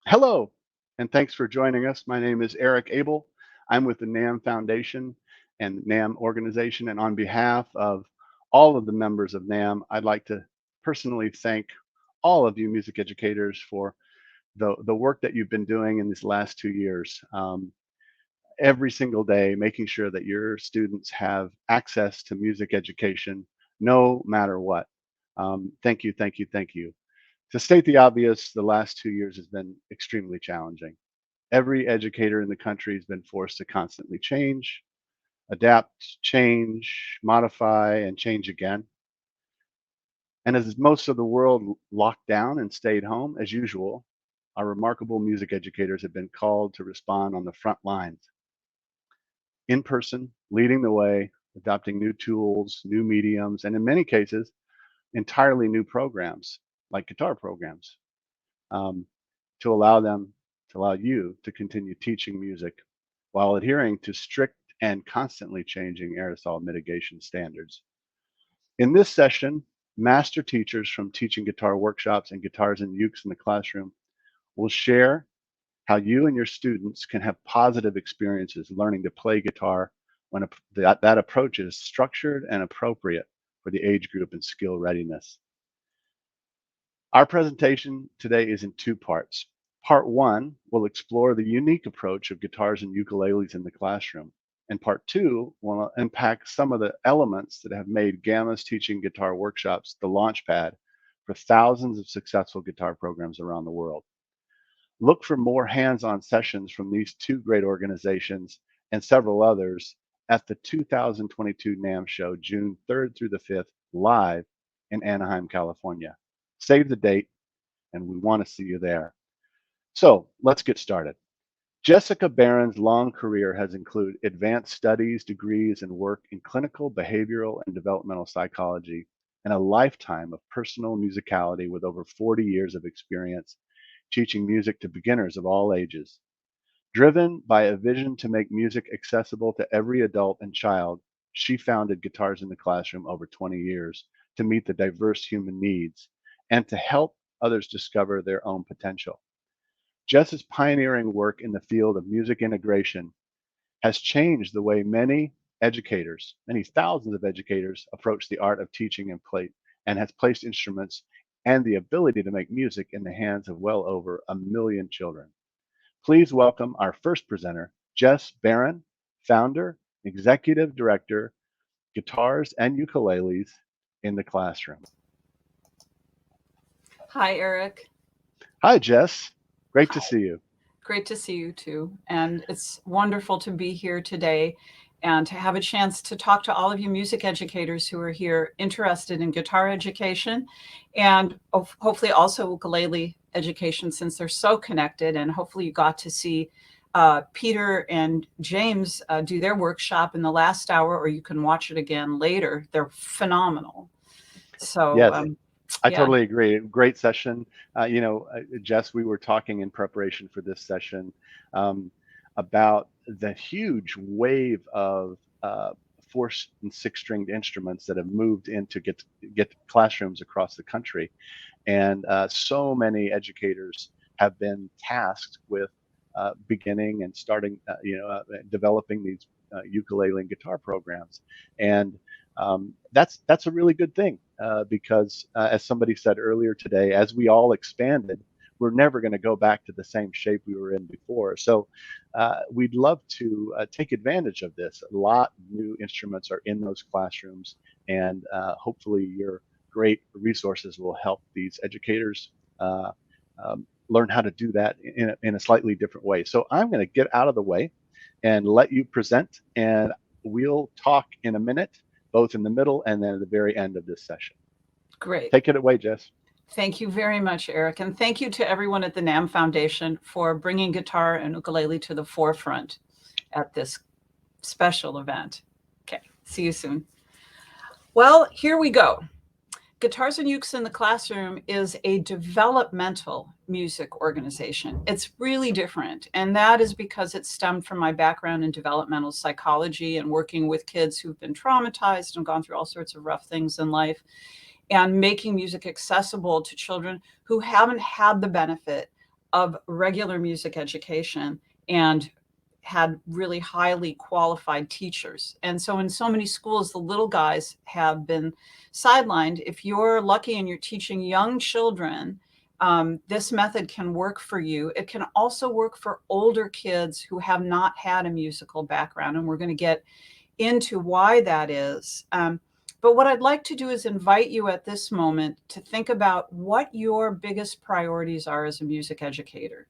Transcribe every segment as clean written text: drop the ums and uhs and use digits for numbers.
Hello, and thanks for joining us. My name is Eric Abel. I'm with the NAM Foundation and NAM organization, and on behalf of all of the members of NAM, I'd like to personally thank all of you music educators for the work that you've been doing in these last 2 years. Every single day, making sure that your students have access to music education, no matter what. Thank you, thank you, thank you. To state the obvious, the last 2 years has been extremely challenging. Every educator in the country has been forced to constantly change, adapt, change, modify, and change again. And as most of the world locked down and stayed home, as usual, our remarkable music educators have been called to respond on the front lines, in person, leading the way, adopting new tools, new mediums, and in many cases, entirely new programs like guitar programs, um, to allow you to continue teaching music while adhering to strict and constantly changing aerosol mitigation standards. In this session, master teachers from teaching guitar workshops and guitars and ukes in the classroom will share how you and your students can have positive experiences learning to play guitar when that approach is structured and appropriate for the age group and skill readiness. Our presentation today is in two parts. Part one will explore the unique approach of guitars and ukuleles in the classroom. And part two will unpack some of the elements that have made Gamma's teaching guitar workshops the launchpad for thousands of successful guitar programs around the world. Look for more hands-on sessions from these two great organizations and several others at the 2022 NAMM show, June 3rd through the 5th, live in Anaheim, California. Save the date, and we want to see you there. So let's get started. Jessica Barron's long career has included advanced studies, degrees, and work in clinical, behavioral, and developmental psychology, and a lifetime of personal musicality with over 40 years of experience teaching music to beginners of all ages. Driven by a vision to make music accessible to every adult and child, she founded Guitars in the Classroom over 20 years to meet the diverse human needs and to help others discover their own potential. Jess's pioneering work in the field of music integration has changed the way many educators, many thousands of educators, approach the art of teaching and play, and has placed instruments and the ability to make music in the hands of well over 1 million children. Please welcome our first presenter, Jess Barron, founder, executive director, guitars and ukuleles in the classroom. Hi, Eric. Hi, Jess. Great to Hi. see you. Great to see you too. And it's wonderful to be here today and to have a chance to talk to all of you music educators who are here interested in guitar education and hopefully also ukulele education since they're so connected. And hopefully you got to see Peter and James do their workshop in the last hour, or you can watch it again later. They're phenomenal. So, Yes, I yeah. totally agree. Great session. Jess, we were talking in preparation for this session um, about the huge wave of four and six-stringed instruments that have moved into get classrooms across the country, and so many educators have been tasked with beginning and starting, developing these ukulele and guitar programs, and that's a really good thing because, as somebody said earlier today, as we all expanded, we're never going to go back to the same shape we were in before. So we'd love to take advantage of this. A lot of new instruments are in those classrooms, and hopefully your great resources will help these educators learn how to do that in a slightly different way. So I'm going to get out of the way and let you present, and we'll talk in a minute, both in the middle and then at the very end of this session. Great. Take it away, Jess. Thank you very much, Eric. And thank you to everyone at the NAM Foundation for bringing guitar and ukulele to the forefront at this special event. Okay, see you soon. Well, here we go. Guitars and Ukes in the Classroom is a developmental music organization. It's really different. And that is because it stemmed from my background in developmental psychology and working with kids who've been traumatized and gone through all sorts of rough things in life, and making music accessible to children who haven't had the benefit of regular music education and had really highly qualified teachers. And so in so many schools, the little guys have been sidelined. If you're lucky and you're teaching young children, this method can work for you. It can also work for older kids who have not had a musical background. And we're going to get into why that is. But what I'd like to do is invite you at this moment to think about what your biggest priorities are as a music educator.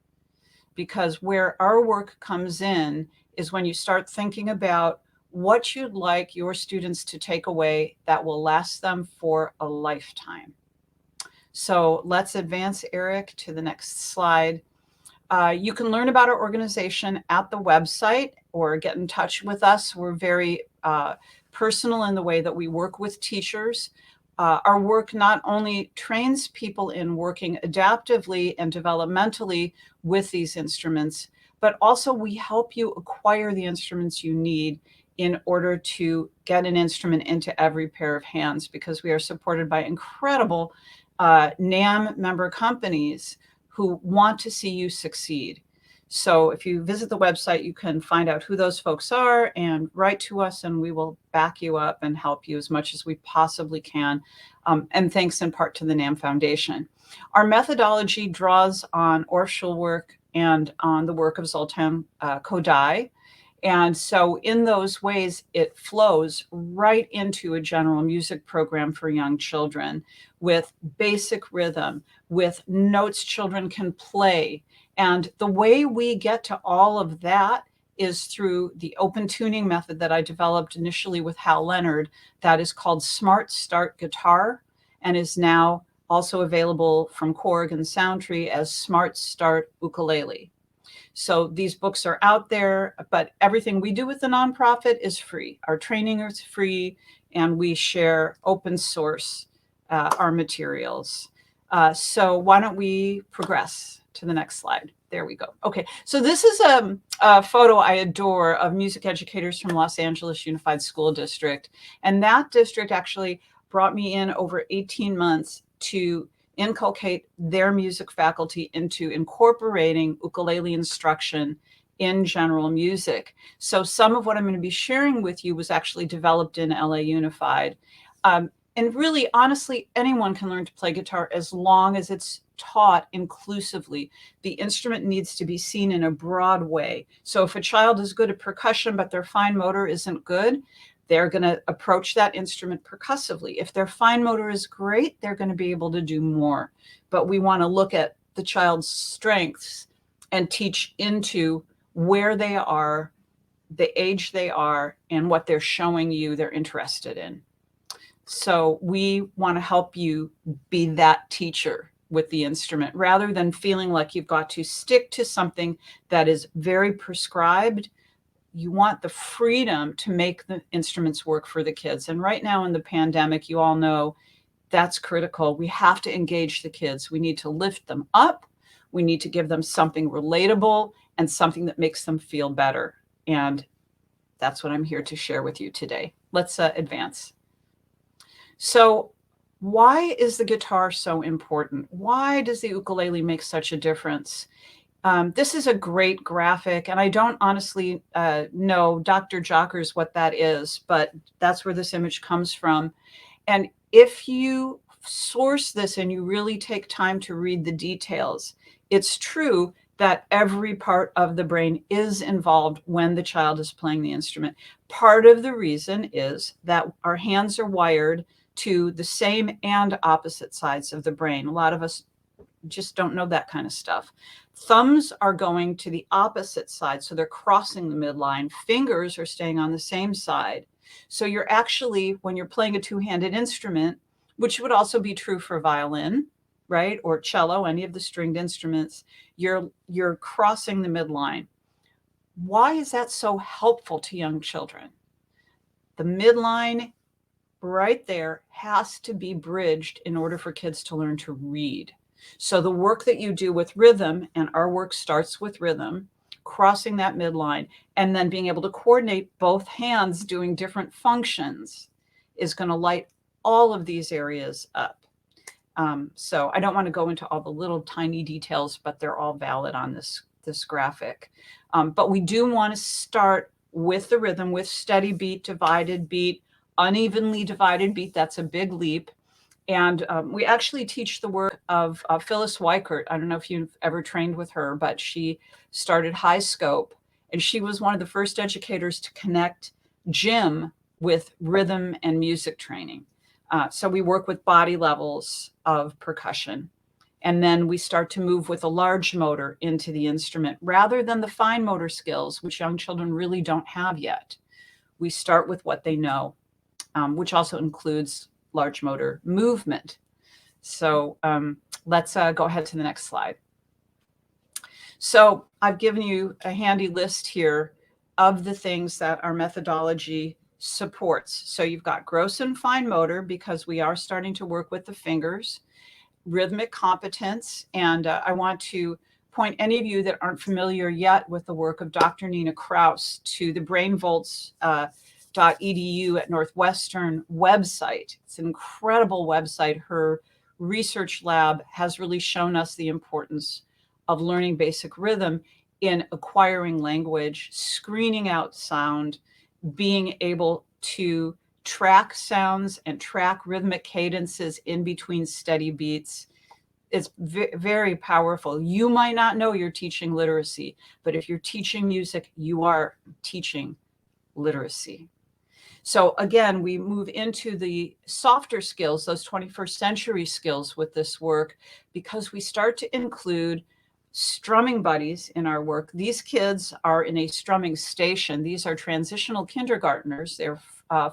Because where our work comes in is when you start thinking about what you'd like your students to take away that will last them for a lifetime. So let's advance, Eric, to the next slide. You can learn about our organization at the website or get in touch with us. We're very personal in the way that we work with teachers. Our work not only trains people in working adaptively and developmentally with these instruments, but also we help you acquire the instruments you need in order to get an instrument into every pair of hands, because we are supported by incredible NAM member companies who want to see you succeed. So if you visit the website, you can find out who those folks are and write to us, and we will back you up and help you as much as we possibly can. And thanks in part to the NAM Foundation. Our methodology draws on Orff Schulwerk and on the work of Zoltan Kodály. And so in those ways, it flows right into a general music program for young children with basic rhythm, with notes children can play. And the way we get to all of that is through the open tuning method that I developed initially with Hal Leonard, that is called Smart Start Guitar, and is now also available from Korg and Soundtree as Smart Start Ukulele. So these books are out there, but everything we do with the nonprofit is free. Our training is free, and we share open source our materials. So why don't we progress to the next slide? There we go. Okay, so this is a photo I adore of music educators from Los Angeles Unified School District. And that district actually brought me in over 18 months to inculcate their music faculty into incorporating ukulele instruction in general music. So some of what I'm going to be sharing with you was actually developed in LA Unified. And really, honestly, anyone can learn to play guitar as long as it's taught inclusively. The instrument needs to be seen in a broad way. So if a child is good at percussion, but their fine motor isn't good, they're going to approach that instrument percussively. If their fine motor is great, they're going to be able to do more. But we want to look at the child's strengths and teach into where they are, the age they are, and what they're showing you they're interested in. So we want to help you be that teacher with the instrument, rather than feeling like you've got to stick to something that is very prescribed. You want the freedom to make the instruments work for the kids. And right now in the pandemic, you all know that's critical. We have to engage the kids. We need to lift them up. We need to give them something relatable and something that makes them feel better. And that's what I'm here to share with you today. Let's advance. So why is the guitar so important? Why does the ukulele make such a difference? This is a great graphic, and I don't honestly know, Dr. Jockers, what that is, but that's where this image comes from. And if you source this and you really take time to read the details, it's true that every part of the brain is involved when the child is playing the instrument. Part of the reason is that our hands are wired to the same and opposite sides of the brain. A lot of us just don't know that kind of stuff. Thumbs are going to the opposite side, so they're crossing the midline. Fingers are staying on the same side. So you're actually, when you're playing a two-handed instrument, which would also be true for violin, right, or cello, any of the stringed instruments, you're crossing the midline. Why is that so helpful to young children? The midline right there has to be bridged in order for kids to learn to read. So the work that you do with rhythm, and our work starts with rhythm, crossing that midline, and then being able to coordinate both hands doing different functions, is going to light all of these areas up. So I don't want to go into all the little tiny details, but they're all valid on this graphic. But we do want to start with the rhythm, with steady beat, divided beat, unevenly divided beat. That's a big leap. And we actually teach the work of Phyllis Weichert. I don't know if you've ever trained with her, but she started High Scope, and she was one of the first educators to connect gym with rhythm and music training. So we work with body levels of percussion, and then we start to move with a large motor into the instrument rather than the fine motor skills, which young children really don't have yet. We start with what they know, which also includes large motor movement. So let's go ahead to the next slide. So I've given you a handy list here of the things that our methodology supports. So you've got gross and fine motor, because we are starting to work with the fingers, rhythmic competence. And I want to point any of you that aren't familiar yet with the work of Dr. Nina Kraus to the brainvolts.edu at Northwestern website. It's an incredible website. Her research lab has really shown us the importance of learning basic rhythm in acquiring language, screening out sound, being able to track sounds and track rhythmic cadences in between steady beats. It's very powerful. You might not know you're teaching literacy, but if you're teaching music, you are teaching literacy. So again, we move into the softer skills, those 21st century skills with this work, because we start to include strumming buddies in our work. These kids are in a strumming station. These are transitional kindergartners. They're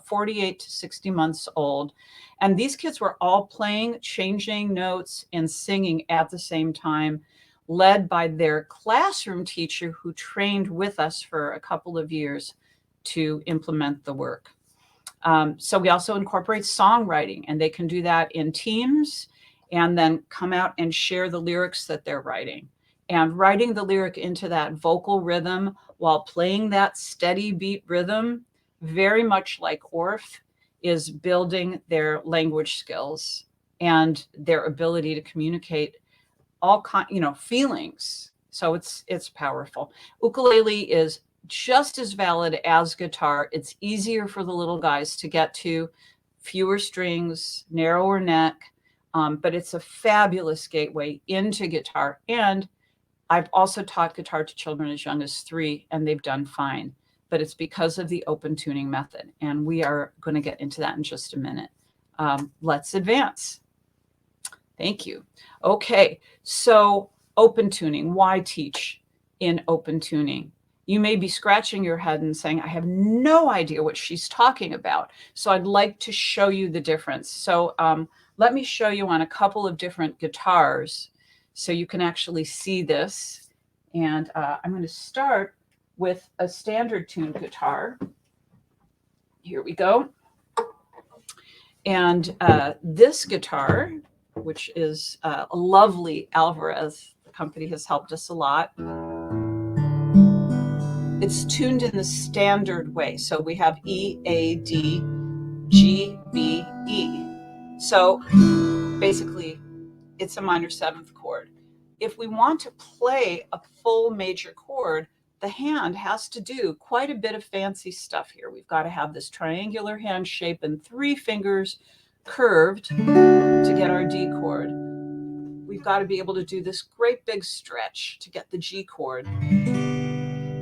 48 to 60 months old. And these kids were all playing, changing notes, and singing at the same time, led by their classroom teacher who trained with us for a couple of years to implement the work. So we also incorporate songwriting, and they can do that in teams and then come out and share the lyrics that they're writing. And writing the lyric into that vocal rhythm while playing that steady beat rhythm, very much like Orff, is building their language skills and their ability to communicate all feelings. So it's powerful. Ukulele is just as valid as guitar. It's easier for the little guys to get to, fewer strings, narrower neck, but it's a fabulous gateway into guitar. And I've also taught guitar to children as young as 3, and they've done fine. But it's because of the open tuning method. And we are going to get into that in just a minute. Let's advance. Thank you. Okay, so open tuning. Why teach in open tuning? You may be scratching your head and saying, I have no idea what she's talking about. So I'd like to show you the difference. So let me show you on a couple of different guitars so you can actually see this. And I'm going to start with a standard tuned guitar. Here we go. And this guitar, which is a lovely Alvarez, the company has helped us a lot. It's tuned in the standard way. So we have E, A, D, G, B, E. So basically, it's a minor 7th chord. If we want to play a full major chord, the hand has to do quite a bit of fancy stuff here. We've got to have this triangular hand shape and 3 fingers curved to get our D chord. We've got to be able to do this great big stretch to get the G chord.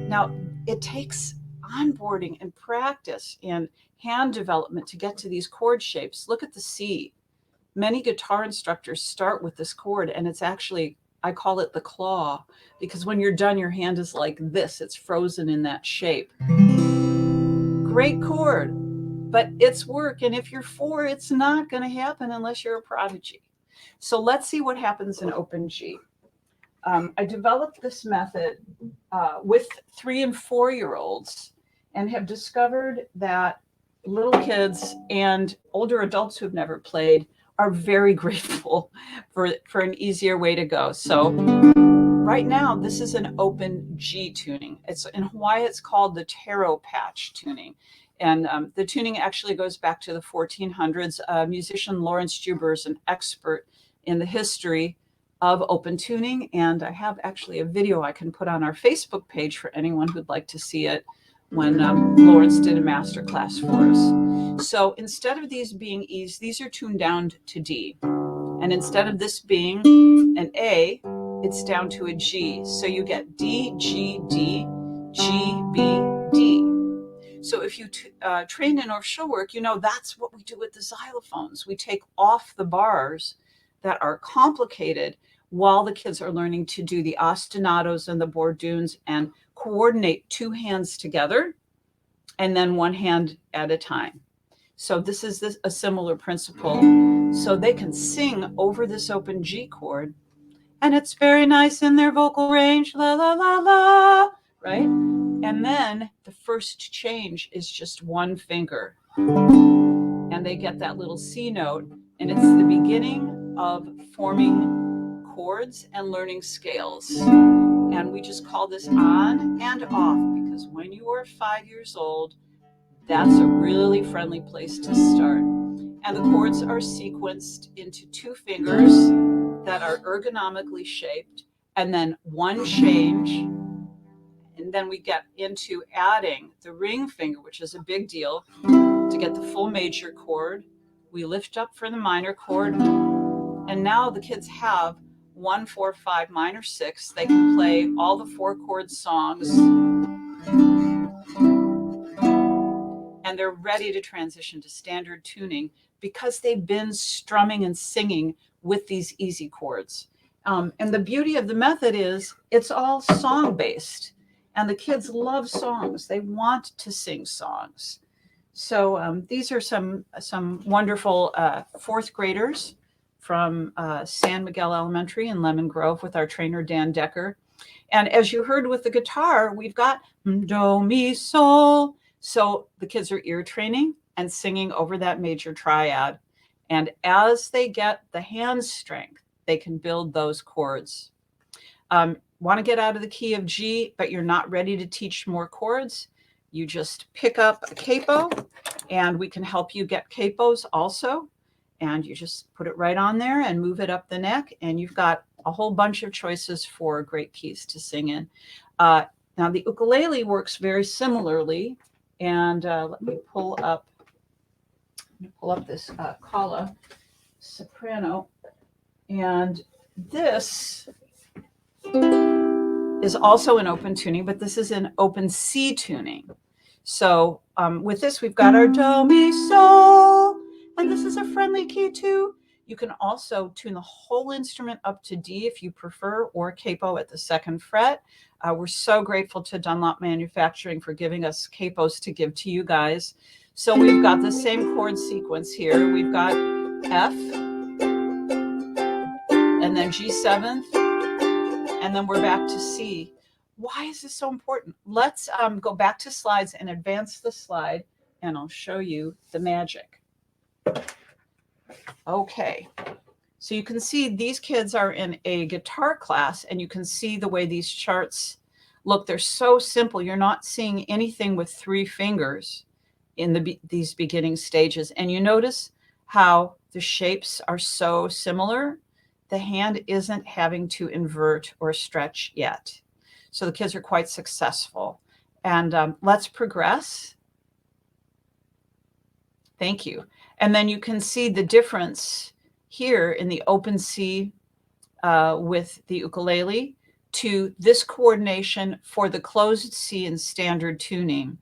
Now, it takes onboarding and practice and hand development to get to these chord shapes. Look at the C. Many guitar instructors start with this chord, and it's actually, I call it the claw, because when you're done, your hand is like this. It's frozen in that shape. Great chord, but it's work. And if you're 4, it's not going to happen unless you're a prodigy. So let's see what happens in open G. I developed this method with 3- and 4-year-olds and have discovered that little kids and older adults who've never played are very grateful for an easier way to go. So right now, this is an open G tuning. It's in Hawaii, it's called the taro patch tuning. And the tuning actually goes back to the 1400s. Musician Lawrence Juber is an expert in the history of open tuning. And I have actually a video I can put on our Facebook page for anyone who'd like to see it when Lawrence did a master class for us. So instead of these being E's, these are tuned down to D. And instead of this being an A, it's down to a G. So you get D, G, D, G, B, D. So if you train in North Shore work, you know that's what we do with the xylophones. We take off the bars that are complicated while the kids are learning to do the ostinatos and the bourdoons and coordinate two hands together and then one hand at a time. So this is a similar principle. So they can sing over this open G chord, and it's very nice in their vocal range, la, la, la, la, right? And then the first change is just one finger. And they get that little C note, and it's the beginning of forming chords and learning scales. And we just call this on and off, because when you are 5 years old, that's a really friendly place to start. And the chords are sequenced into two fingers that are ergonomically shaped, and then one change. And then we get into adding the ring finger, which is a big deal, to get the full major chord. We lift up for the minor chord. And now the kids have 1, 4, 5, minor 6. They can play all the 4 chord songs. And they're ready to transition to standard tuning because they've been strumming and singing with these easy chords. And the beauty of the method is it's all song-based. And the kids love songs. They want to sing songs. So these are some wonderful 4th graders from San Miguel Elementary in Lemon Grove with our trainer, Dan Decker. And as you heard with the guitar, we've got do, mi, sol. So the kids are ear training and singing over that major triad. And as they get the hand strength, they can build those chords. Want to get out of the key of G, but you're not ready to teach more chords, you just pick up a capo, and we can help you get capos also. And you just put it right on there and move it up the neck, and you've got a whole bunch of choices for great keys to sing in. Now the ukulele works very similarly, and let me pull up this Kala soprano, and this is also in open tuning, but this is in open C tuning. So with this, we've got our do, mi, sol, and this is a friendly key too. You can also tune the whole instrument up to D if you prefer, or capo at the 2nd fret. We're so grateful to Dunlop Manufacturing for giving us capos to give to you guys. So we've got the same chord sequence here. We've got F, and then G7th, and then we're back to C. Why is this so important? Let's go back to slides and advance the slide, and I'll show you the magic. Okay, so you can see these kids are in a guitar class, and you can see the way these charts look. They're so simple. You're not seeing anything with 3 fingers in these beginning stages. And you notice how the shapes are so similar. The hand isn't having to invert or stretch yet. So the kids are quite successful. And let's progress. Thank you. And then you can see the difference here in the open C with the ukulele to this coordination for the closed C in standard tuning.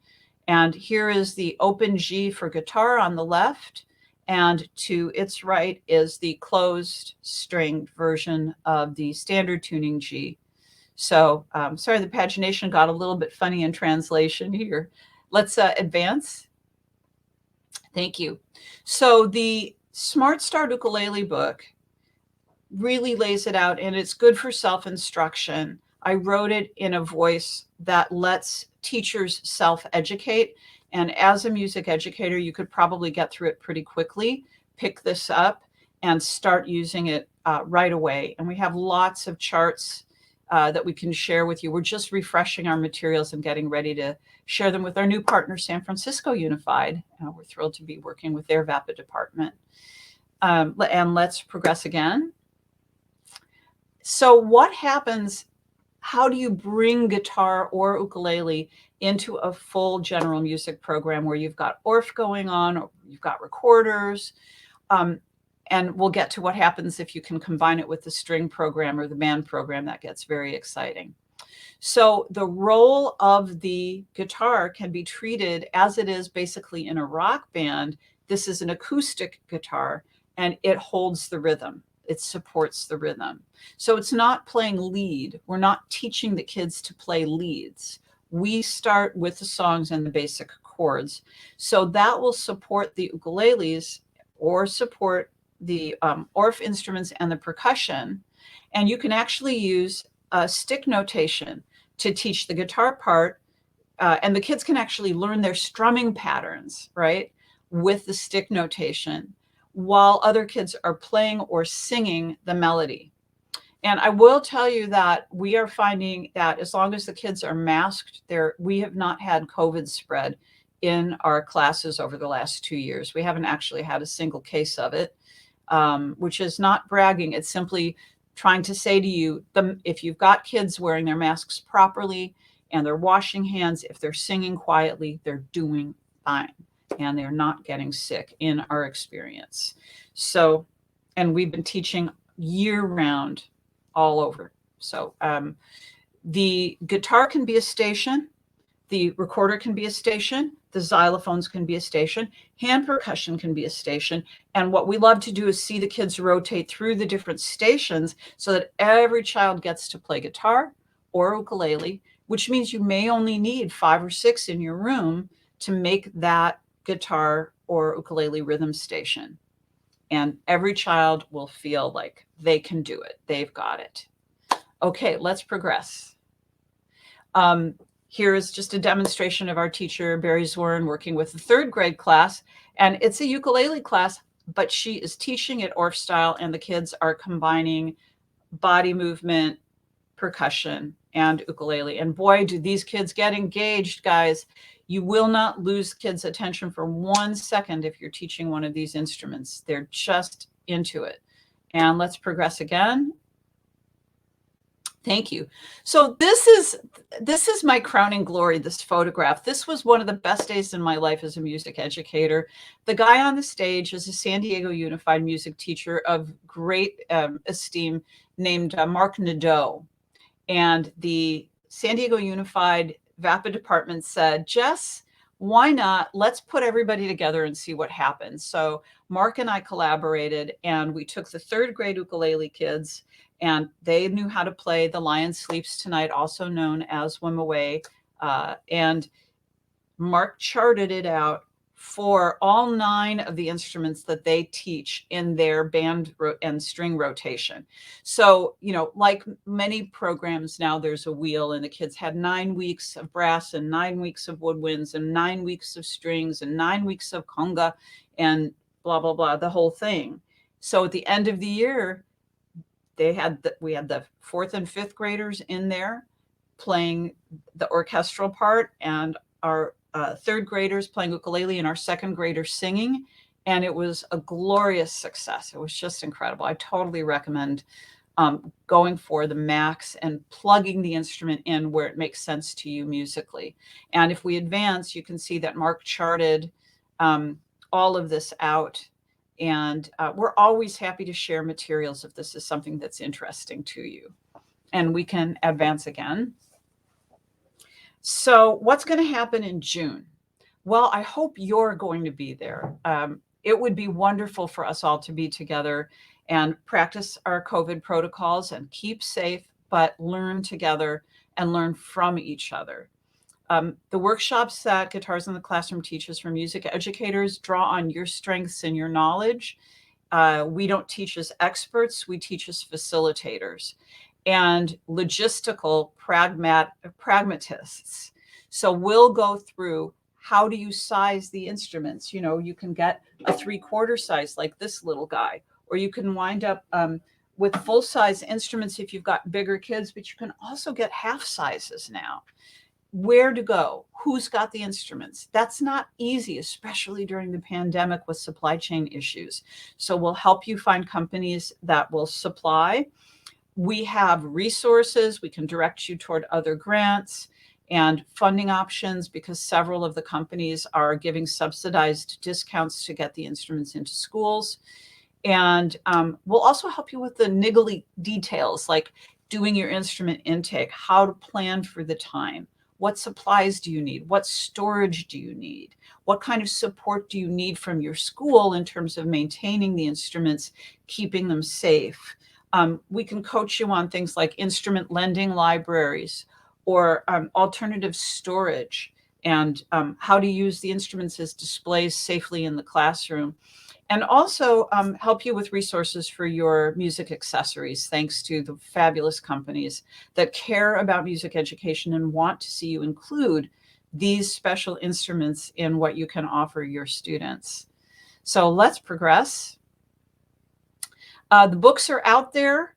And here is the open G for guitar on the left, and to its right is the closed stringed version of the standard tuning G. So sorry, the pagination got a little bit funny in translation here. Let's advance. Thank you. So the Smart Start Ukulele book really lays it out, and it's good for self-instruction. I wrote it in a voice that lets teachers self-educate. And as a music educator, you could probably get through it pretty quickly, pick this up, and start using it right away. And we have lots of charts that we can share with you. We're just refreshing our materials and getting ready to share them with our new partner, San Francisco Unified. We're thrilled to be working with their VAPA department. And let's progress again. So what happens? How do you bring guitar or ukulele into a full general music program where you've got ORF going on, or you've got recorders? And we'll get to what happens if you can combine it with the string program or the band program. That gets very exciting. So the role of the guitar can be treated as it is basically in a rock band. This is an acoustic guitar, and it holds the rhythm. It supports the rhythm. So it's not playing lead. We're not teaching the kids to play leads. We start with the songs and the basic chords. So that will support the ukuleles or support the ORF instruments and the percussion. And you can actually use stick notation to teach the guitar part. And the kids can actually learn their strumming patterns, right, with the stick notation, while other kids are playing or singing the melody. And I will tell you that we are finding that as long as the kids are masked, we have not had COVID spread in our classes over the last 2 years. We haven't actually had a single case of it, which is not bragging. It's simply trying to say to you, if you've got kids wearing their masks properly and they're washing hands, if they're singing quietly, they're doing fine and they're not getting sick in our experience. So, and we've been teaching year round all over. So the guitar can be a station, the recorder can be a station, the xylophones can be a station, hand percussion can be a station. And what we love to do is see the kids rotate through the different stations so that every child gets to play guitar or ukulele, which means you may only need 5 or 6 in your room to make that guitar or ukulele rhythm station. And every child will feel like they can do it. They've got it. Okay, let's progress. Here is just a demonstration of our teacher, Barry Zorn, working with the 3rd grade class. And it's a ukulele class, but she is teaching it ORF style, and the kids are combining body movement, percussion, and ukulele. And boy, do these kids get engaged, guys. You will not lose kids' attention for 1 second if you're teaching one of these instruments. They're just into it. And let's progress again. Thank you. So this is my crowning glory, this photograph. This was one of the best days in my life as a music educator. The guy on the stage is a San Diego Unified music teacher of great esteem named Mark Nadeau. And the San Diego Unified VAPA department said, Jess, why not? Let's put everybody together and see what happens. So Mark and I collaborated, and we took the 3rd grade ukulele kids, and they knew how to play The Lion Sleeps Tonight, also known as Swim Away. And Mark charted it out for all 9 of the instruments that they teach in their band and string rotation. So, you know, like many programs now, there's a wheel, and the kids had 9 weeks of brass and 9 weeks of woodwinds and 9 weeks of strings and 9 weeks of conga and blah, blah, blah, the whole thing. So at the end of the year, we had the 4th and 5th graders in there playing the orchestral part, and our 3rd graders playing ukulele, and our 2nd graders singing. And it was a glorious success. It was just incredible. I totally recommend going for the max and plugging the instrument in where it makes sense to you musically. And if we advance, you can see that Mark charted all of this out. And we're always happy to share materials if this is something that's interesting to you. And we can advance again. So what's going to happen in June? Well, I hope you're going to be there. It would be wonderful for us all to be together and practice our COVID protocols and keep safe, but learn together and learn from each other. The workshops that Guitars in the Classroom teaches for music educators draw on your strengths and your knowledge. We don't teach as experts, we teach as facilitators and logistical pragmatists. So we'll go through, how do you size the instruments? You know, you can get a 3/4 size like this little guy, or you can wind up with full size instruments if you've got bigger kids, but you can also get half sizes now. Where to go, who's got the instruments? That's not easy, especially during the pandemic with supply chain issues. So we'll help you find companies that will supply. We have resources. We can direct you toward other grants and funding options because several of the companies are giving subsidized discounts to get the instruments into schools. And we'll also help you with the niggly details, like doing your instrument intake, how to plan for the time, what supplies do you need, what storage do you need, what kind of support do you need from your school in terms of maintaining the instruments, keeping them safe. We can coach you on things like instrument lending libraries or alternative storage, and how to use the instruments as displays safely in the classroom, and also help you with resources for your music accessories, thanks to the fabulous companies that care about music education and want to see you include these special instruments in what you can offer your students. So let's progress. The books are out there.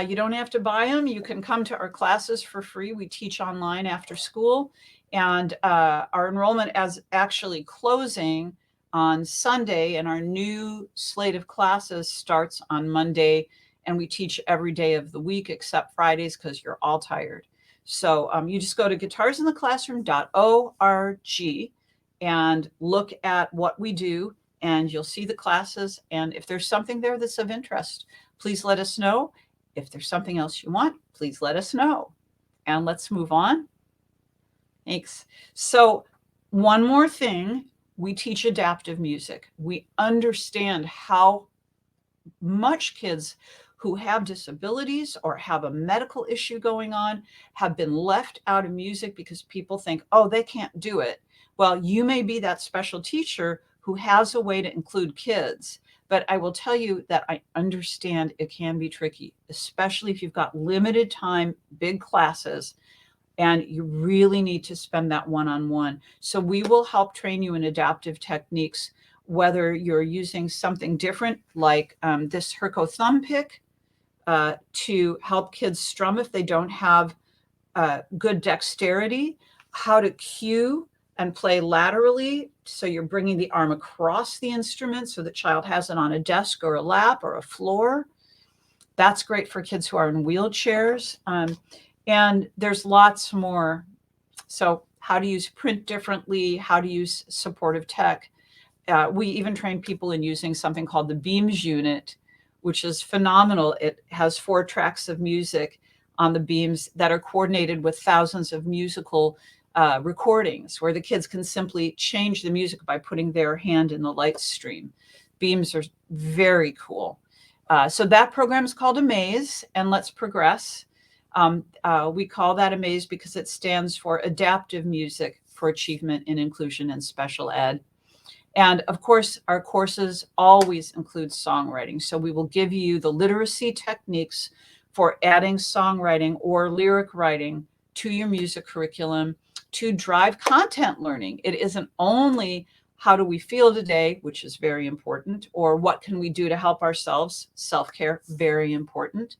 You don't have to buy them. You can come to our classes for free. We teach online after school, and our enrollment is actually closing on Sunday, and our new slate of classes starts on Monday, and we teach every day of the week except Fridays because you're all tired. So you just go to guitarsintheclassroom.org and look at what we do, and you'll see the classes. And if there's something there that's of interest, please let us know. If there's something else you want, please let us know. And let's move on. Thanks. So one more thing, we teach adaptive music. We understand how much kids who have disabilities or have a medical issue going on have been left out of music because people think, oh, they can't do it. Well, you may be that special teacher who has a way to include kids, but I will tell you that I understand it can be tricky, especially if you've got limited time, big classes, and you really need to spend that one-on-one. So we will help train you in adaptive techniques, whether you're using something different like this Herco thumb pick to help kids strum if they don't have good dexterity, how to cue and play laterally. So you're bringing the arm across the instrument so the child has it on a desk or a lap or a floor. That's great for kids who are in wheelchairs. And there's lots more. So how to use print differently, how to use supportive tech. We even train people in using something called the Beams unit, which is phenomenal. It has 4 tracks of music on the beams that are coordinated with thousands of musical recordings where the kids can simply change the music by putting their hand in the light stream. Beams are very cool. So that program is called Amaze, and let's progress. We call that Amaze because it stands for Adaptive Music for Achievement in Inclusion and Special Ed. And of course, our courses always include songwriting. So we will give you the literacy techniques for adding songwriting or lyric writing to your music curriculum to drive content learning. It isn't only how do we feel today, which is very important, or what can we do to help ourselves, self-care, very important.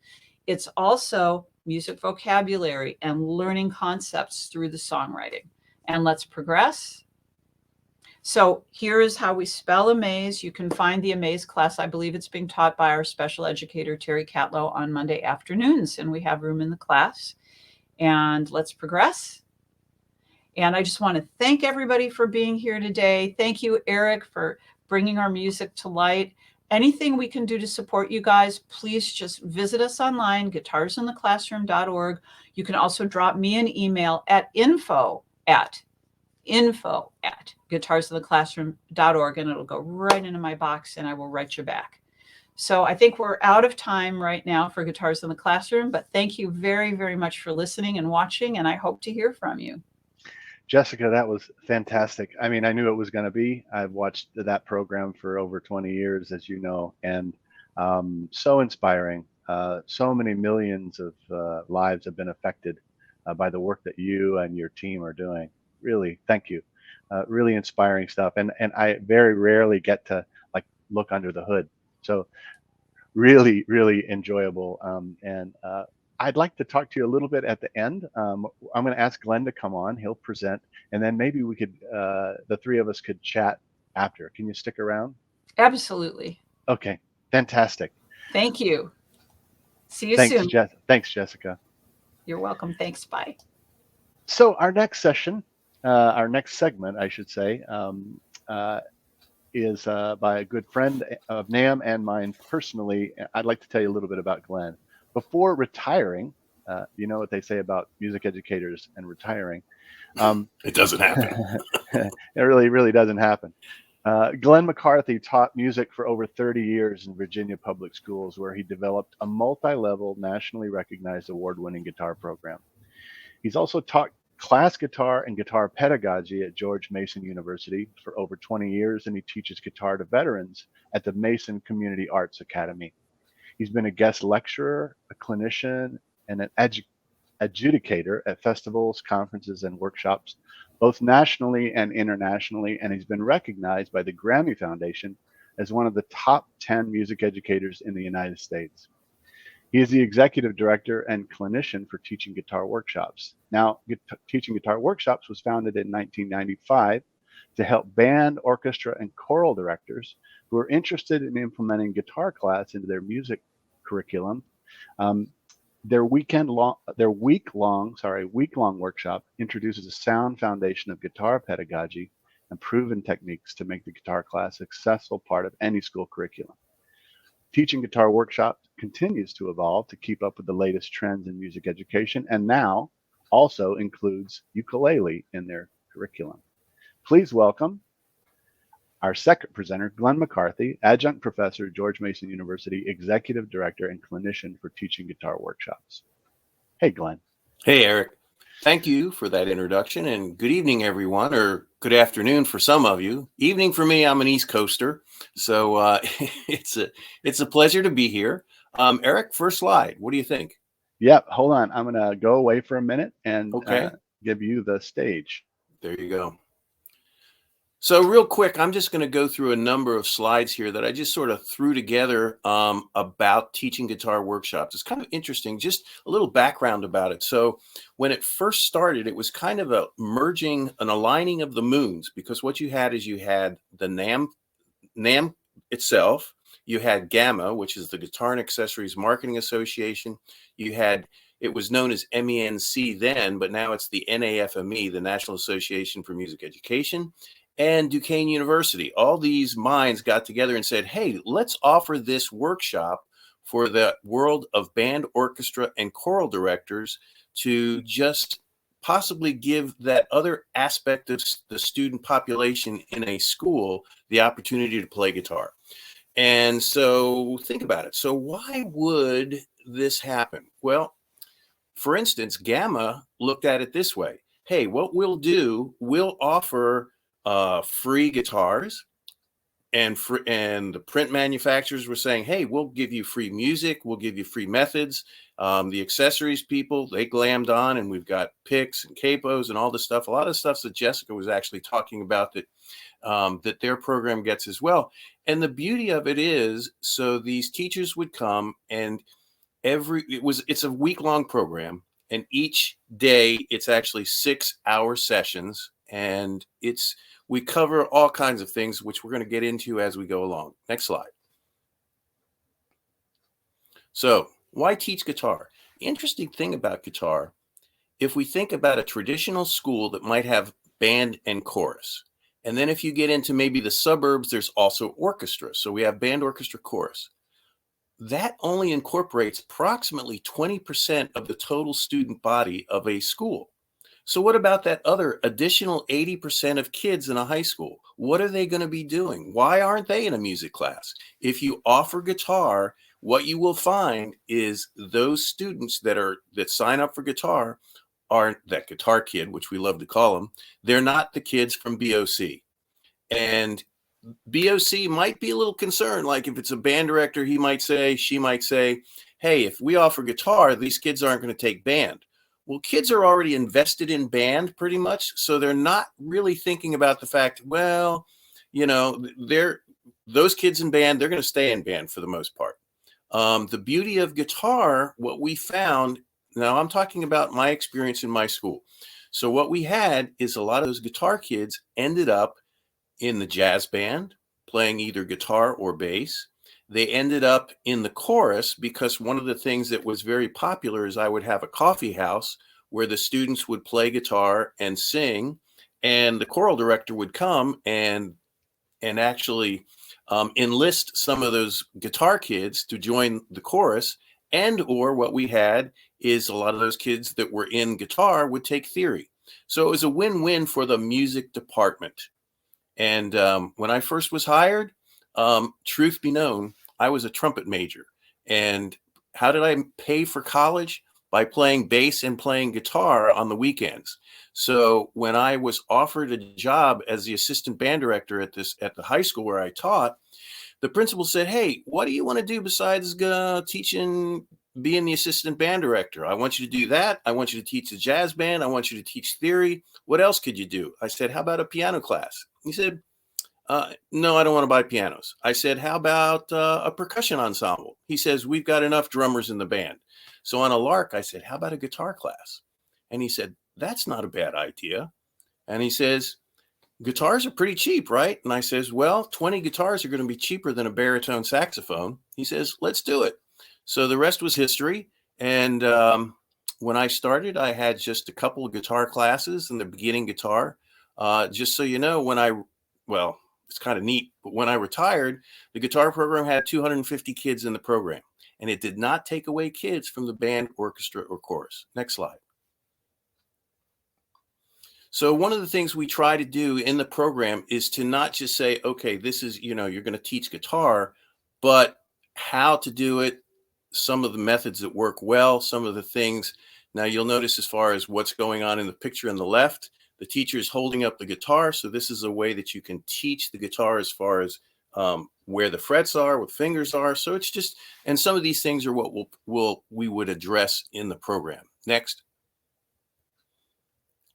It's also music vocabulary and learning concepts through the songwriting. And let's progress. So here is how we spell Amaze. You can find the Amaze class. I believe it's being taught by our special educator, Terry Catlow, on Monday afternoons, and we have room in the class. And let's progress. And I just want to thank everybody for being here today. Thank you, Eric, for bringing our music to light. Anything we can do to support you guys, please just visit us online, guitarsintheclassroom.org. You can also drop me an email at info@guitarsintheclassroom.org, and it'll go right into my box and I will write you back. So I think we're out of time right now for Guitars in the Classroom, but thank you very, very much for listening and watching, and I hope to hear from you. Jessica, that was fantastic. I mean, I knew it was going to be. I've watched that program for over 20 years, as you know, and so inspiring. So many millions of lives have been affected by the work that you and your team are doing. Really, thank you. Really inspiring stuff. And I very rarely get to like look under the hood. So really, really enjoyable. And I'd like to talk to you a little bit at the end. I'm going to ask Glenn to come on. He'll present, and then maybe we could, the three of us could chat after. Can you stick around? Absolutely. Okay, fantastic. Thank you. See you soon. Thanks, Jessica. You're welcome. Thanks. Bye. So our next session, our next segment, I should say, uh, is by a good friend of NAM and mine personally. I'd like to tell you a little bit about Glenn. Before retiring, you know what they say about music educators and retiring. It doesn't happen. It really doesn't happen. Glenn Mccarthy taught music for over 30 years in Virginia public schools, where he developed a multi-level, nationally recognized award-winning guitar program. He's also taught class guitar and guitar pedagogy at George Mason University for over 20 years, and he teaches guitar to veterans at the Mason Community Arts Academy. He's been a guest lecturer, a clinician, and an adjudicator at festivals, conferences, and workshops, both nationally and internationally, and he's been recognized by the Grammy Foundation as one of the top 10 music educators in the United States. He is the executive director and clinician for Teaching Guitar Workshops. Now, Teaching Guitar Workshops was founded in 1995 to help band, orchestra, and choral directors who are interested in implementing guitar class into their music curriculum. Their week-long workshop introduces a sound foundation of guitar pedagogy and proven techniques to make the guitar class a successful part of any school curriculum. Teaching Guitar Workshop continues to evolve to keep up with the latest trends in music education, and now also includes ukulele in their curriculum. Please welcome our second presenter, Glenn Mccarthy, adjunct professor at George Mason University, executive director and clinician for Teaching Guitar Workshops. Hey, Glenn. Hey, Eric. Thank you for that introduction, and good evening, everyone, or good afternoon for some of you. Evening for me, I'm an East Coaster, so it's a pleasure to be here. Eric, first slide. What do you think? Yep, hold on. I'm going to go away for a minute and Okay. Give you the stage. There you go. So real quick, I'm just going to go through a number of slides here that I just sort of threw together about Teaching Guitar Workshops. It's kind of interesting, just a little background about it. So when it first started, it was kind of a merging, an aligning of the moons, because what you had is you had the NAM itself, you had GAMA, which is the Guitar and Accessories Marketing Association. It was known as MENC then, but now it's the NAFME, the National Association for Music Education, and Duquesne University. All these minds got together and said, hey, let's offer this workshop for the world of band, orchestra, and choral directors to just possibly give that other aspect of the student population in a school the opportunity to play guitar. And so think about it. So why would this happen? Well, for instance, GAMA looked at it this way. Hey, what we'll do, we'll offer free guitars, and the print manufacturers were saying, hey, we'll give you free music, we'll give you free methods. The accessories people, they glammed on, and we've got picks and capos and all this stuff. A lot of stuff that Jessica was actually talking about that their program gets as well. And the beauty of it is, so these teachers would come, and it's a week-long program, and each day it's actually 6-hour sessions, and we cover all kinds of things, which we're going to get into as we go along. Next slide. So why teach guitar? The interesting thing about guitar, if we think about a traditional school that might have band and chorus, and then if you get into maybe the suburbs, there's also orchestra. So we have band, orchestra, chorus. That only incorporates approximately 20% of the total student body of a school. So what about that other additional 80% of kids in a high school? What are they going to be doing? Why aren't they in a music class? If you offer guitar, what you will find is those students that sign up for guitar are that guitar kid, which we love to call them. They're not the kids from BOC. And BOC might be a little concerned. Like if it's a band director, she might say, hey, if we offer guitar, these kids aren't going to take band. Well, kids are already invested in band pretty much. So they're not really thinking about the fact, well, you know, those kids in band, they're going to stay in band for the most part. The beauty of guitar, what we found, now I'm talking about my experience in my school. So what we had is a lot of those guitar kids ended up in the jazz band, playing either guitar or bass. they ended up in the chorus because one of the things that was very popular is I would have a coffee house where the students would play guitar and sing, and the choral director would come and actually enlist some of those guitar kids to join the chorus. And or what we had is a lot of those kids that were in guitar would take theory. So it was a win-win for the music department. And when I first was hired, truth be known, I was a trumpet major. And how did I pay for college? By playing bass and playing guitar on the weekends. So when I was offered a job as the assistant band director at the high school where I taught, the principal said, "Hey, what do you want to do besides teaching, being the assistant band director? I want you to do that. I want you to teach the jazz band. I want you to teach theory. What else could you do?" I said, "How about a piano class?" He said, "No, I don't want to buy pianos." I said, "How about a percussion ensemble?" He says, "We've got enough drummers in the band." So on a lark, I said, "How about a guitar class?" And he said, "That's not a bad idea." And he says, "Guitars are pretty cheap, right?" And I says, "Well, 20 guitars are going to be cheaper than a baritone saxophone." He says, "Let's do it." So the rest was history. And when I started, I had just a couple of guitar classes in the beginning guitar. Just so you know, well, it's kind of neat, but when I retired, the guitar program had 250 kids in the program, and it did not take away kids from the band, orchestra, or chorus. Next slide. So one of the things we try to do in the program is to not just say, okay, this is, you're going to teach guitar, but how to do it, some of the methods that work well, some of the things. Now you'll notice as far as what's going on in the picture on the left, the teacher is holding up the guitar. So this is a way that you can teach the guitar as far as where the frets are, what fingers are. So it's just, and some of these things are what we would address in the program. Next.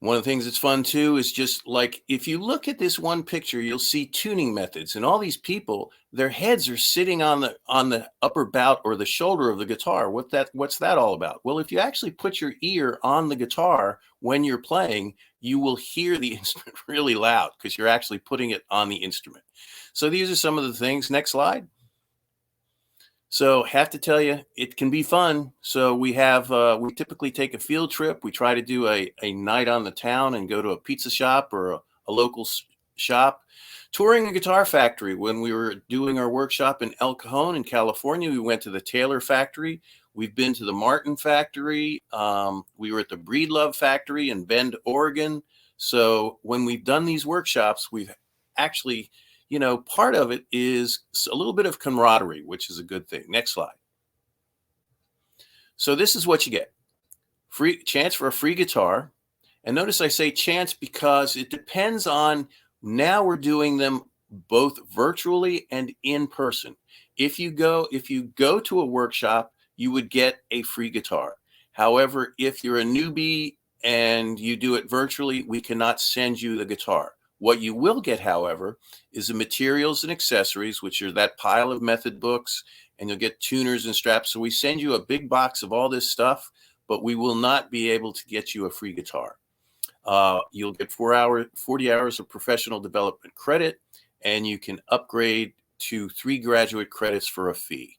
One of the things that's fun too is just like, if you look at this one picture, you'll see tuning methods, and all these people, their heads are sitting on the upper bout or the shoulder of the guitar. What's that all about? Well, if you actually put your ear on the guitar when you're playing, you will hear the instrument really loud because you're actually putting it on the instrument. So these are some of the things. Next slide. So have to tell you, it can be fun. So we typically take a field trip. We try to do a night on the town and go to a pizza shop or a local shop. Touring a guitar factory. When we were doing our workshop in El Cajon in California, we went to the Taylor factory. We've been to the Martin factory. We were at the Breedlove factory in Bend, Oregon. So when we've done these workshops, we've actually, part of it is a little bit of camaraderie, which is a good thing. Next slide. So this is what you get. Free chance for a free guitar. And notice I say chance because it depends on, now we're doing them both virtually and in person. If you go to a workshop, you would get a free guitar. However, if you're a newbie and you do it virtually, we cannot send you the guitar. What you will get, however, is the materials and accessories, which are that pile of method books, and you'll get tuners and straps. So we send you a big box of all this stuff, but we will not be able to get you a free guitar. You'll get 40 hours of professional development credit, and you can upgrade to 3 graduate credits for a fee.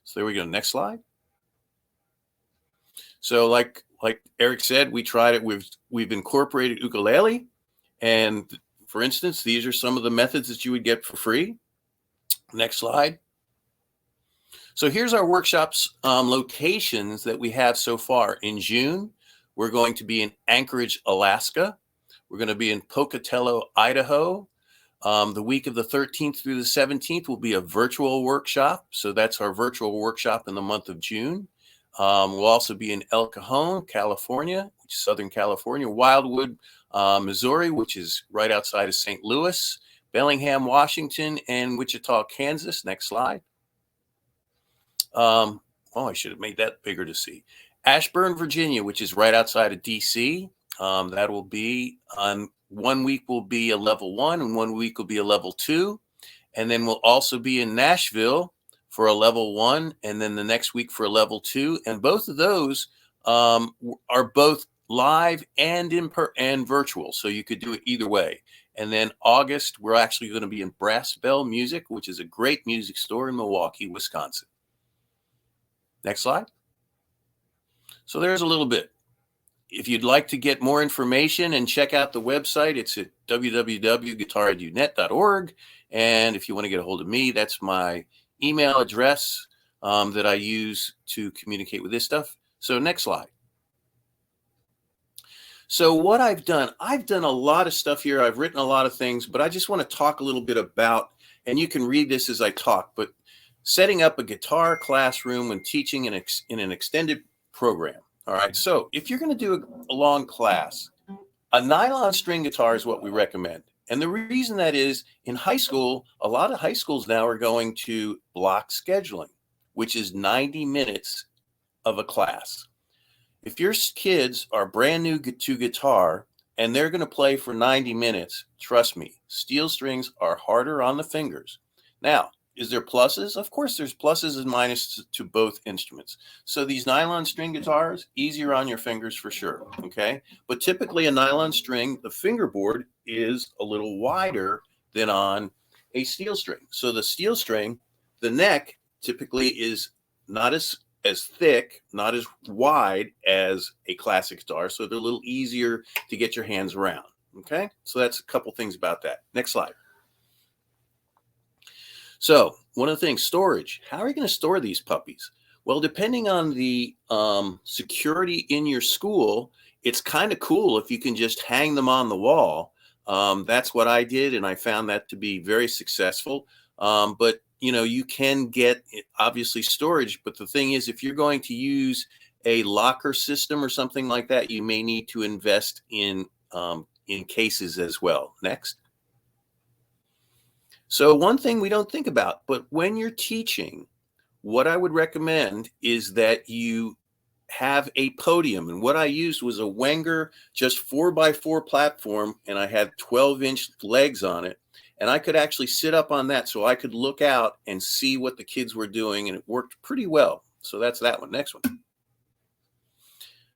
So there we go. Next slide. So like Eric said, we tried it. We've incorporated ukulele, and for instance, these are some of the methods that you would get for free. Next slide. So here's our workshops locations that we have so far. In June, we're going to be in Anchorage, Alaska. We're going to be in Pocatello, Idaho. The week of the 13th through the 17th will be a virtual workshop. So that's our virtual workshop in the month of June. We'll also be in El Cajon, California, which is Southern California, Wildwood, Missouri, which is right outside of St. Louis, Bellingham, Washington, and Wichita, Kansas. Next slide. I should have made that bigger to see. Ashburn, Virginia, which is right outside of DC. That will be on 1 week will be a level 1 and 1 week will be a level 2. And then we'll also be in Nashville for a level 1 and then the next week for a level 2. And both of those are both live and and virtual. So you could do it either way. And then August, we're actually going to be in Brass Bell Music, which is a great music store in Milwaukee, Wisconsin. Next slide. So there's a little bit. If you'd like to get more information and check out the website, it's at www.guitaredunet.org. And if you want to get a hold of me, that's my email address that I use to communicate with this stuff. So next slide. So what I've done a lot of stuff here. I've written a lot of things, but I just want to talk a little bit about, and you can read this as I talk, but setting up a guitar classroom when teaching in an extended program. All right. So if you're going to do a long class, a nylon string guitar is what we recommend. And the reason that is, in high school, a lot of high schools now are going to block scheduling, which is 90 minutes of a class. If your kids are brand new to guitar and they're going to play for 90 minutes, trust me, steel strings are harder on the fingers. Now, is there pluses? Of course, there's pluses and minuses to both instruments. So these nylon string guitars, easier on your fingers for sure, okay? But typically a nylon string, the fingerboard is a little wider than on a steel string. So the steel string, the neck typically is not as thick, not as wide as a classic guitar. So they're a little easier to get your hands around, okay? So that's a couple things about that. Next slide. So one of the things, storage. How are you going to store these puppies? Well, depending on the security in your school, it's kind of cool if you can just hang them on the wall. That's what I did, and I found that to be very successful. But, you know, you can get, obviously, storage. But the thing is, if you're going to use a locker system or something like that, you may need to invest in cases as well. Next. So one thing we don't think about, but when you're teaching, what I would recommend is that you have a podium. And what I used was a Wenger, just 4x4 platform, and I had 12-inch legs on it. And I could actually sit up on that so I could look out and see what the kids were doing, and it worked pretty well. So that's that one. Next one.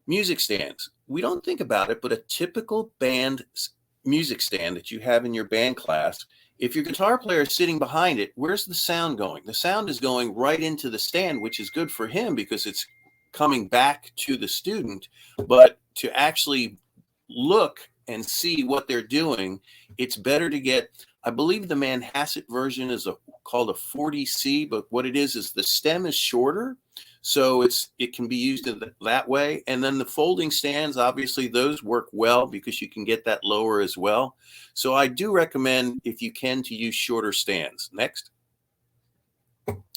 Music stands. We don't think about it, but a typical band music stand that you have in your band class, if your guitar player is sitting behind it, where's the sound going? The sound is going right into the stand, which is good for him because it's coming back to the student. But to actually look and see what they're doing, it's better to get, I believe the Manhasset version is called a 40C, but what it is the stem is shorter. So it can be used that way. And then the folding stands, obviously those work well because you can get that lower as well. So I do recommend, if you can, to use shorter stands. Next.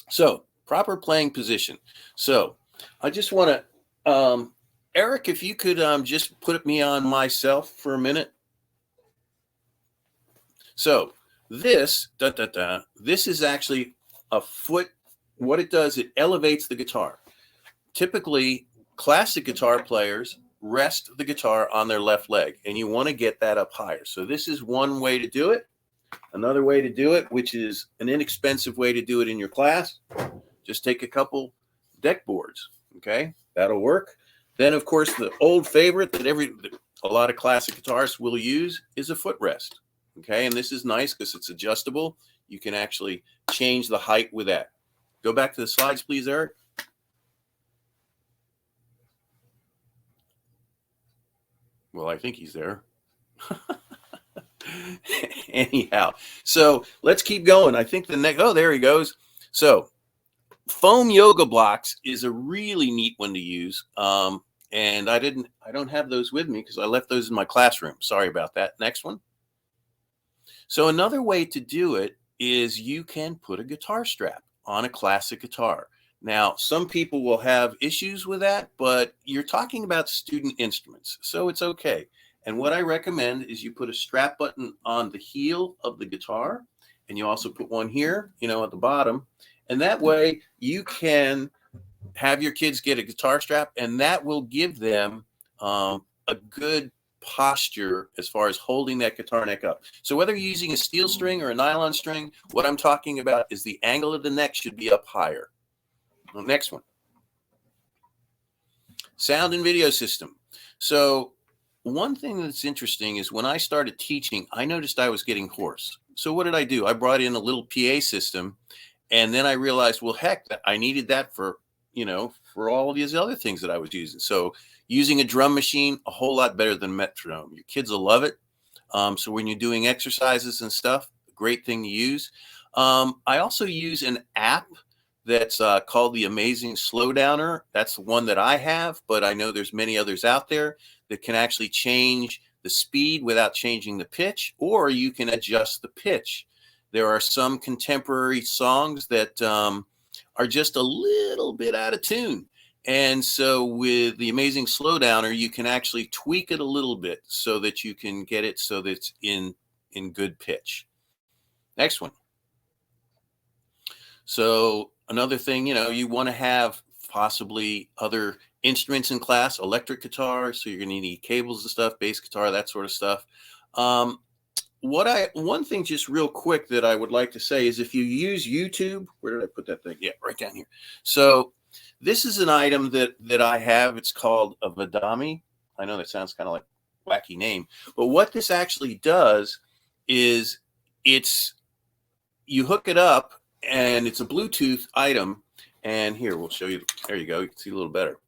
So proper playing position. So I just want to, Eric, if you could just put me on myself for a minute. So this, this is actually a foot. What it does, it elevates the guitar. Typically, classic guitar players rest the guitar on their left leg, and you want to get that up higher. So this is one way to do it. Another way to do it, which is an inexpensive way to do it in your class, just take a couple deck boards, okay? That'll work. Then, of course, the old favorite that a lot of classic guitarists will use is a footrest, okay? And this is nice because it's adjustable. You can actually change the height with that. Go back to the slides, please, Eric. Well, I think he's there. Anyhow, so let's keep going. I think the next, oh, there he goes. So foam yoga blocks is a really neat one to use. And I don't have those with me because I left those in my classroom. Sorry about that. Next one. So another way to do it is you can put a guitar strap on a classic guitar. Now, some people will have issues with that, but you're talking about student instruments, so it's okay. And what I recommend is you put a strap button on the heel of the guitar, and you also put one here, you know, at the bottom. And that way you can have your kids get a guitar strap, and that will give them a good posture as far as holding that guitar neck up. So whether you're using a steel string or a nylon string, what I'm talking about is the angle of the neck should be up higher. Well, next one. Sound and video system. So one thing that's interesting is when I started teaching, I noticed I was getting hoarse. So what did I do? I brought in a little PA system, and then I realized, well, heck, I needed that for, for all of these other things that I was using. So using a drum machine, a whole lot better than metronome. Your kids will love it. So when you're doing exercises and stuff, great thing to use. I also use an app that's called the Amazing Slowdowner. That's the one that I have, but I know there's many others out there that can actually change the speed without changing the pitch, or you can adjust the pitch. There are some contemporary songs that are just a little bit out of tune. And so with the Amazing Slowdowner, you can actually tweak it a little bit so that you can get it so that it's in good pitch. Next one. So another thing, you want to have possibly other instruments in class, electric guitar. So you're going to need cables and stuff, bass guitar, that sort of stuff. One thing just real quick that I would like to say is if you use YouTube, where did I put that thing? Yeah, right down here. So this is an item that I have. It's called a Vadami. I know that sounds kind of like a wacky name, but what this actually does is you hook it up and it's a Bluetooth item. And here, we'll show you. There you go. You can see a little better.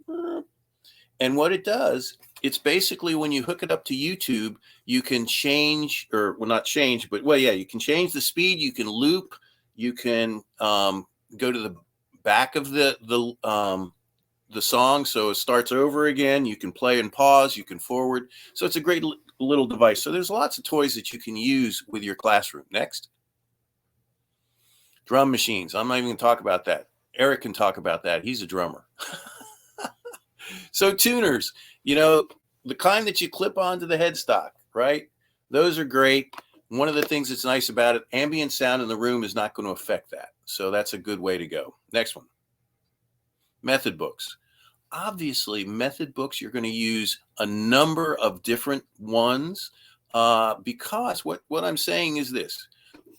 And what it does, it's basically when you hook it up to YouTube, you can change, or well, not change, but well, yeah, you can change the speed. You can loop. You can go to the back of the song, so it starts over again. You can play and pause. You can forward. So it's a great little device. So there's lots of toys that you can use with your classroom. Next, drum machines. I'm not even going to talk about that. Eric can talk about that. He's a drummer. So tuners, the kind that you clip onto the headstock, right? Those are great. One of the things that's nice about it, ambient sound in the room is not going to affect that. So that's a good way to go. Next one. Method books. Obviously, method books, you're going to use a number of different ones because what I'm saying is this.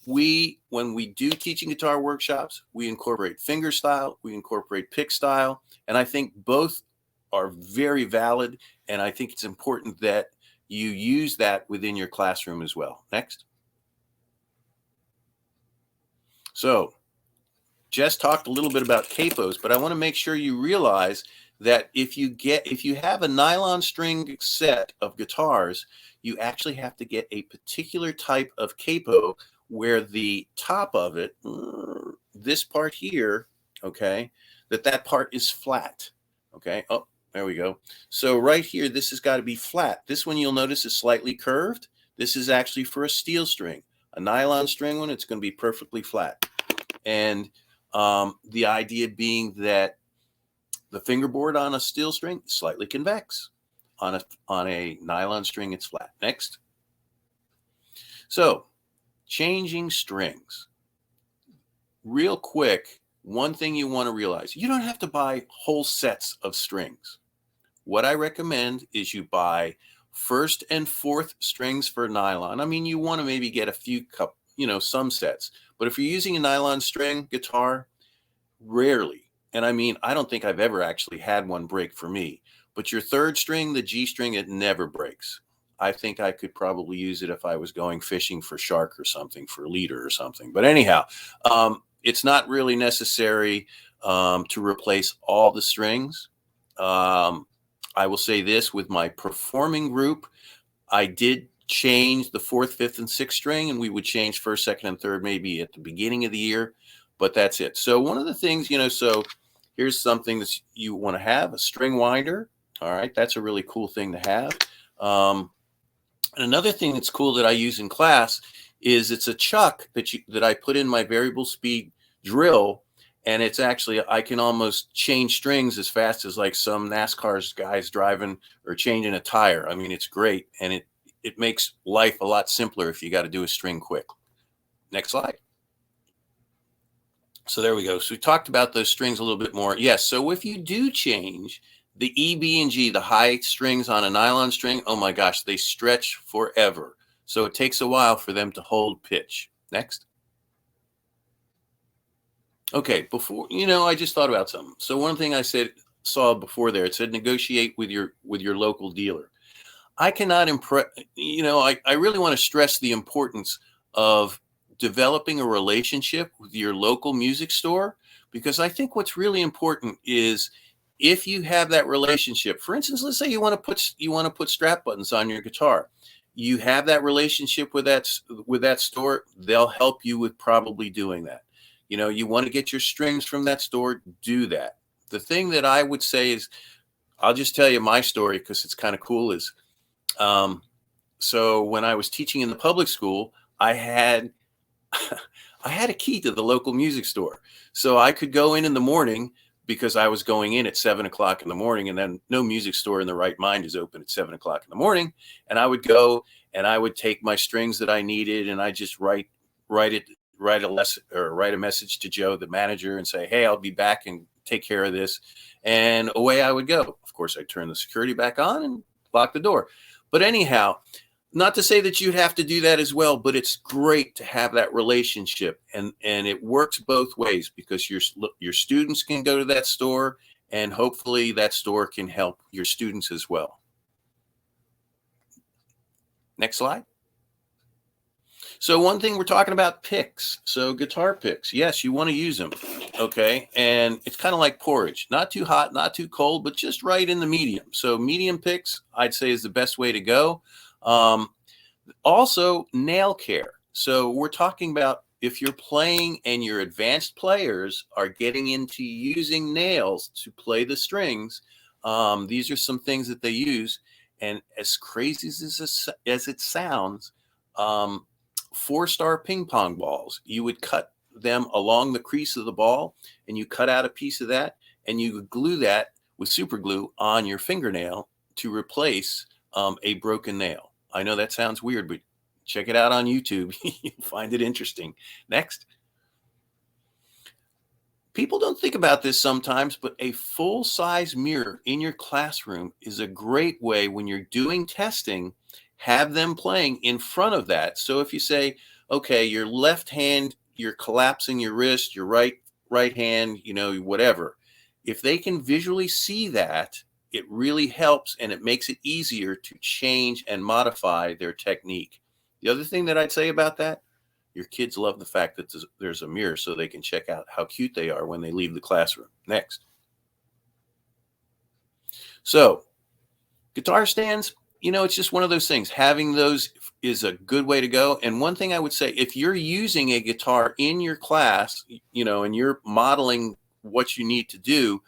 When we do teaching guitar workshops, we incorporate finger style, we incorporate pick style, and I think both are very valid, and I think it's important that you use that within your classroom as well. Next. So, Jess talked a little bit about capos, but I want to make sure you realize that if you have a nylon string set of guitars, you actually have to get a particular type of capo where the top of it, this part here, okay, that part is flat, okay? Oh, there we go. So right here, this has got to be flat. This one you'll notice is slightly curved. This is actually for a steel string. A nylon string one, it's going to be perfectly flat. And the idea being that the fingerboard on a steel string is slightly convex. On a nylon string, it's flat. Next. So changing strings. Real quick, one thing you want to realize, you don't have to buy whole sets of strings. What I recommend is you buy first and fourth strings for nylon. I mean, you want to maybe get a few some sets, but if you're using a nylon string guitar, rarely. And I mean, I don't think I've ever actually had one break for me, but your third string, the G string, it never breaks. I think I could probably use it if I was going fishing for shark or something, for leader or something. But anyhow, it's not really necessary to replace all the strings. I will say this, with my performing group, I did change the fourth, fifth, and sixth string, and we would change first, second, and third maybe at the beginning of the year, but that's it. So one of the things, so here's something that you want to have, a string winder. All right, that's a really cool thing to have. And another thing that's cool that I use in class is it's a chuck that I put in my variable speed drill. And it's actually, I can almost change strings as fast as like some NASCAR guys driving or changing a tire. I mean, it's great. And it makes life a lot simpler if you got to do a string quick. Next slide. So there we go. So we talked about those strings a little bit more. Yes. So if you do change the E, B, and G, the high strings on a nylon string, oh my gosh, they stretch forever. So it takes a while for them to hold pitch. Next. Okay, before, I just thought about something. So one thing I saw before there, it said negotiate with your local dealer. I cannot impress, I really want to stress the importance of developing a relationship with your local music store, because I think what's really important is if you have that relationship. For instance, let's say you want to put strap buttons on your guitar. You have that relationship with that store, they'll help you with probably doing that. You want to get your strings from that store, do that. The thing that I would say is, I'll just tell you my story because it's kind of cool, is so when I was teaching in the public school, I had I had a key to the local music store. So I could go in the morning, because I was going in at 7 o'clock in the morning, and then no music store in the right mind is open at 7 o'clock in the morning. And I would go and I would take my strings that I needed, and I just write a message to Joe, the manager, and say, hey, I'll be back and take care of this. And away I would go. Of course, I turn the security back on and lock the door. But anyhow, not to say that you'd have to do that as well, but it's great to have that relationship, and it works both ways, because your students can go to that store, and hopefully that store can help your students as well. Next slide. So one thing, we're talking about picks. So guitar picks, yes, you want to use them, okay? And it's kind of like porridge, not too hot, not too cold, but just right in the medium. So medium picks, I'd say, is the best way to go. Also, nail care. So we're talking about, if you're playing and your advanced players are getting into using nails to play the strings, these are some things that they use. And as crazy as it sounds, 4-star ping pong balls, you would cut them along the crease of the ball, and you cut out a piece of that, and you would glue that with super glue on your fingernail to replace a broken nail. I know that sounds weird, but check it out on YouTube. You'll find it interesting. Next. People don't think about this sometimes, but a full-size mirror in your classroom is a great way, when you're doing testing, have them playing in front of that. So if you say, okay, your left hand, you're collapsing your wrist, your right hand, whatever. If they can visually see that, it really helps, and it makes it easier to change and modify their technique. The other thing that I'd say about that, your kids love the fact that there's a mirror, so they can check out how cute they are when they leave the classroom. Next. So guitar stands, it's just one of those things. Having those is a good way to go. And one thing I would say, if you're using a guitar in your class, and you're modeling what you need to do,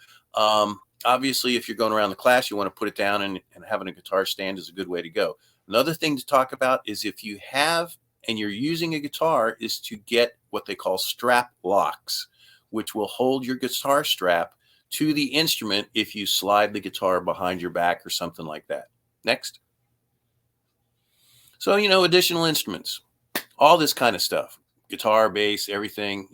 obviously, if you're going around the class, you want to put it down, and having a guitar stand is a good way to go. Another thing to talk about is, if you have and you're using a guitar, is to get what they call strap locks, which will hold your guitar strap to the instrument if you slide the guitar behind your back or something like that. Next. So, additional instruments, all this kind of stuff, guitar, bass, everything,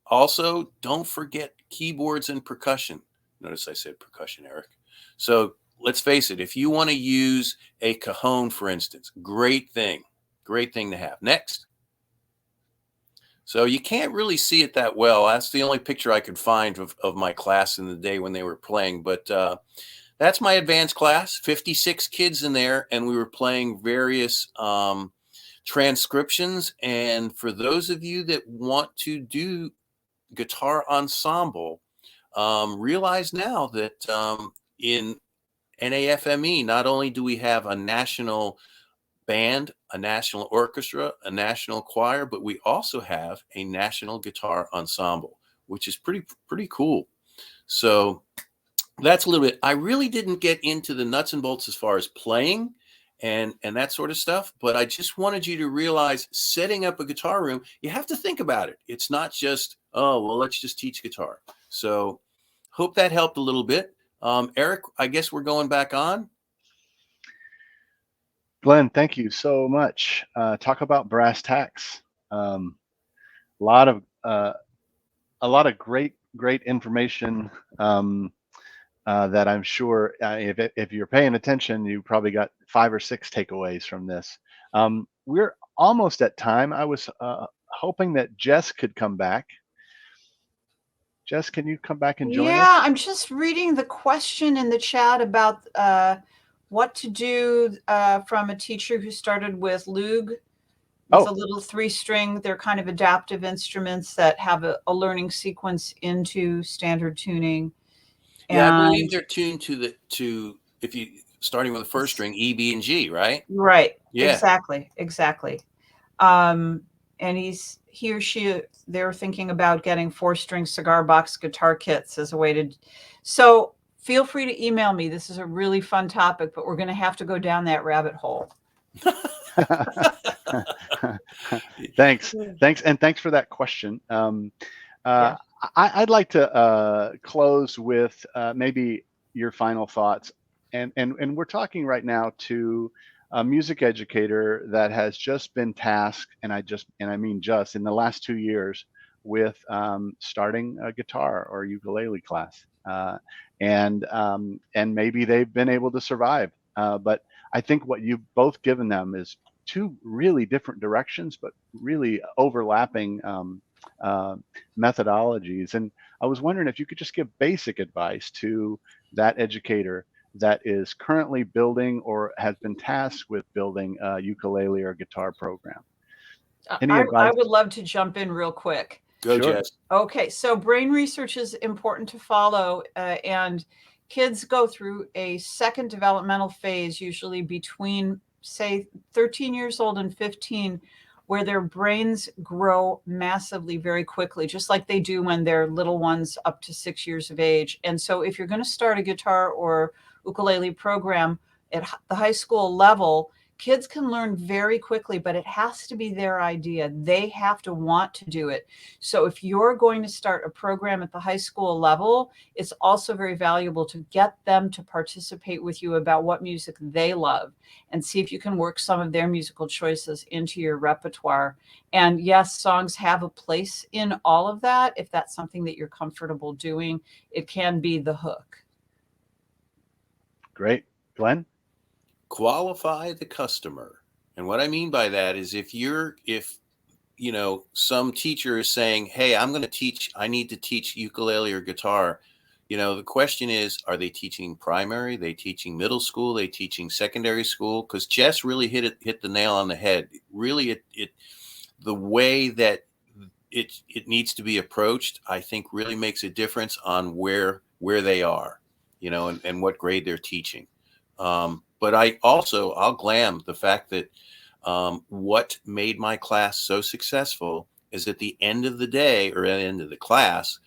Also, don't forget keyboards and percussion. Notice I said percussion, Eric. So let's face it, if you want to use a cajon, for instance, great thing to have. Next. So you can't really see it that well. That's the only picture I could find of my class in the day when they were playing. But that's my advanced class, 56 kids in there, and we were playing various transcriptions. And for those of you that want to do guitar ensemble, realize now that in NAFME, not only do we have a national band, a national orchestra, a national choir, but we also have a national guitar ensemble, which is pretty cool. So that's a little bit. I really didn't get into the nuts and bolts as far as playing and that sort of stuff, but I just wanted you to realize, setting up a guitar room, you have to think about it. It's not just, oh, well, let's just teach guitar. So hope that helped a little bit. Eric, I guess we're going back on. Glenn, thank you so much. Talk about brass tacks. A lot of great information that I'm sure, if you're paying attention, you probably got 5 or 6 takeaways from this. We're almost at time. I was hoping that Jess could come back. Jess, can you come back and join us? Yeah, I'm just reading the question in the chat about what to do from a teacher who started with Lug, with a Oh, little 3-string. They're kind of adaptive instruments that have a learning sequence into standard tuning. Yeah, I And believe they're tuned to if you starting with the first string, E, B, and G, right? right, Yeah. exactly. Um, and he or she, they're thinking about getting 4-string cigar box guitar kits as a way to. So feel free to email me. This is a really fun topic, but we're going to have to go down that rabbit hole. thanks, and thanks for that question. Yeah. I'd like to close with maybe your final thoughts, and we're talking right now to a music educator that has just been tasked, and I mean just in the last 2 years with starting a guitar or ukulele class, and maybe they've been able to survive, but I think what you've both given them is two really different directions, but really overlapping uh, methodologies. And I was wondering if you could just give basic advice to that educator that is currently building or has been tasked with building a ukulele or guitar program. Any I advice? would love to jump in real quick. Go, Sure. Jess. Okay, so brain research is important to follow, and kids go through a second developmental phase, usually between, say, 13 years old and 15, where their brains grow massively very quickly, just like they do when they're little ones up to 6 years of age. And so if you're going to start a guitar or ukulele program at the high school level, kids can learn very quickly, but it has to be their idea. They have to want to do it. So if you're going to start a program at the high school level, it's also very valuable to get them to participate with you about what music they love and see if you can work some of their musical choices into your repertoire. And yes, songs have a place in all of that. If that's something that you're comfortable doing, it can be the hook. Great. Glenn? Qualify the customer. And what I mean by that is if some teacher is saying, hey, I need to teach ukulele or guitar. The question is, are they teaching primary? They teaching middle school? They teaching secondary school? Because Jess really hit the nail on the head. Really, the way that it needs to be approached, I think really makes a difference on where they are, and what grade they're teaching. But I'll glam the fact that what made my class so successful is at the end of the day or at the end of the class,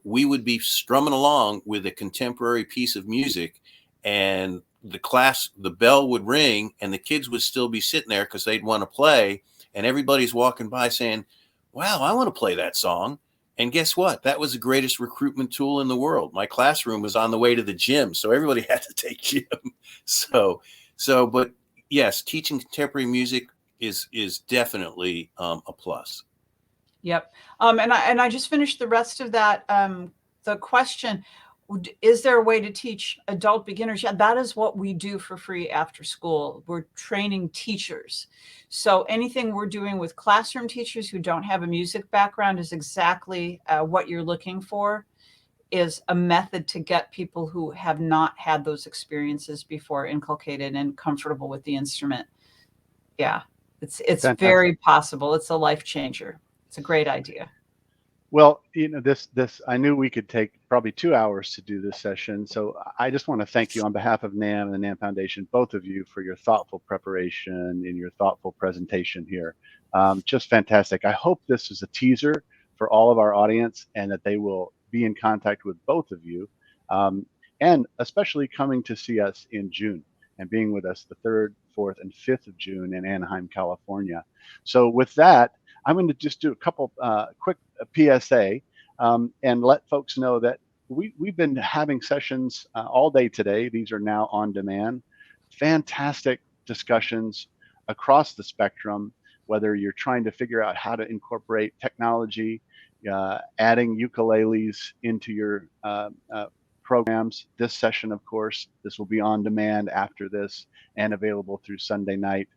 we would be strumming along with a contemporary piece of music, and the bell would ring, and the kids would still be sitting there because they'd want to play, and everybody's walking by saying, wow, I want to play that song. And guess what? That was the greatest recruitment tool in the world. My classroom was on the way to the gym, so everybody had to take gym. But yes, teaching contemporary music is definitely a plus. Yep. And I just finished the rest of that. The question, is there a way to teach adult beginners? Yeah, that is what we do for free after school. We're training teachers. So anything we're doing with classroom teachers who don't have a music background is exactly what you're looking for, is a method to get people who have not had those experiences before inculcated and comfortable with the instrument. Yeah, it's Fantastic. very possible. It's a life changer. It's a great idea. Well, this I knew we could take probably 2 hours to do this session. So I just want to thank you on behalf of NAM and the NAM Foundation, both of you, for your thoughtful preparation and your thoughtful presentation here. Just fantastic. I hope this is a teaser for all of our audience and that they will be in contact with both of you, and especially coming to see us in June and being with us the 3rd, 4th, and 5th of June in Anaheim, California. So with that, I'm going to just do a couple quick PSA, and let folks know that we've been having sessions all day today. These are now on demand. Fantastic discussions across the spectrum, whether you're trying to figure out how to incorporate technology, adding ukuleles into your programs. This session, of course, this will be on demand after this and available through Sunday night.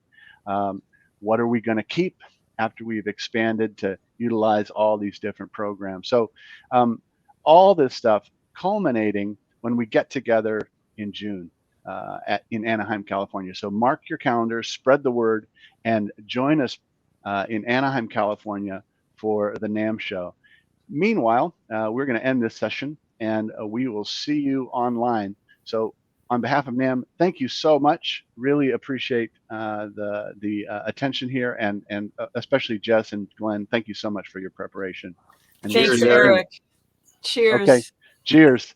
What are we going to keep after we've expanded to utilize all these different programs? So all this stuff culminating when we get together in June. in Anaheim, California. So mark your calendars, spread the word, and join us in Anaheim, California for the NAMM show. Meanwhile, we're going to end this session, and we will see you online. So on behalf of NAMM, thank you so much. Really appreciate the attention here, and especially Jess and Glenn. Thank you so much for your preparation. And Thanks, Cheers, Eric. Eric. Cheers. Okay, cheers.